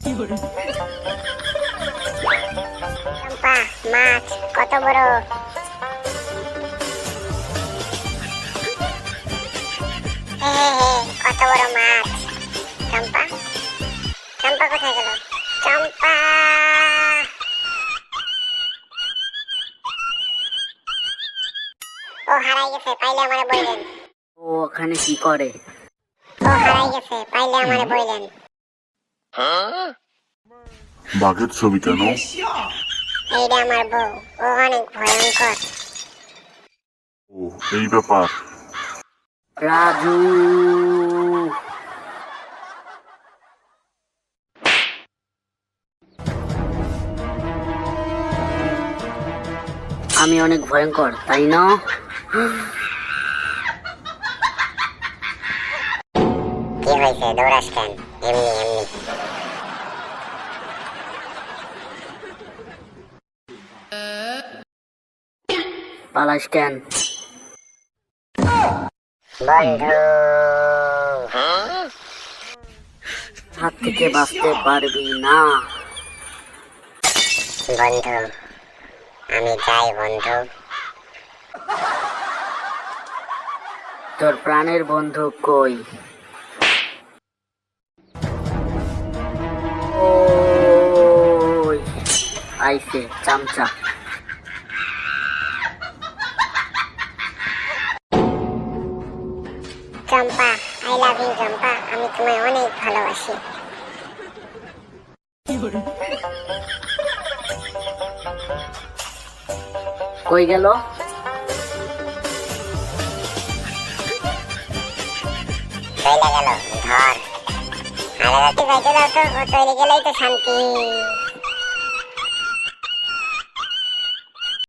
চম্পা, মাছ কত বড়? কত বড় মাছ? চম্পা, চম্পা কোথায় গেল? চম্পা, ও হারাই গেছে, পাইলে আমারে বললেন। ও ওখানে কি করে? ও হারাই গেছে, পাইলে আমারে বললেন। বাঘের ছবি কেন? এইটা আমার বউ, ও অনেক ভয়ঙ্কর। ও এই ব্যাপার। রাজু, আমি অনেক ভয়ঙ্কর, তাই না? কি হয়েছে, দৌড়াস কেন? এমনি এমনি। পালাস কেন? বন্ধু, হাত থেকে বাঁচতে পারবি না। বন্ধু, আমি যাই বন্ধু। তোর প্রাণের বন্ধু কই? ওই আইছে চামচা। চম্পা, আই লাভ ইউ চম্পা, আমি তোমায় অনেক ভালোবাসি। কই গেল? চলে গেল, ধর। আরে রাতে যাইতে দাও তো, ও চলে গেলেই তো শান্তি।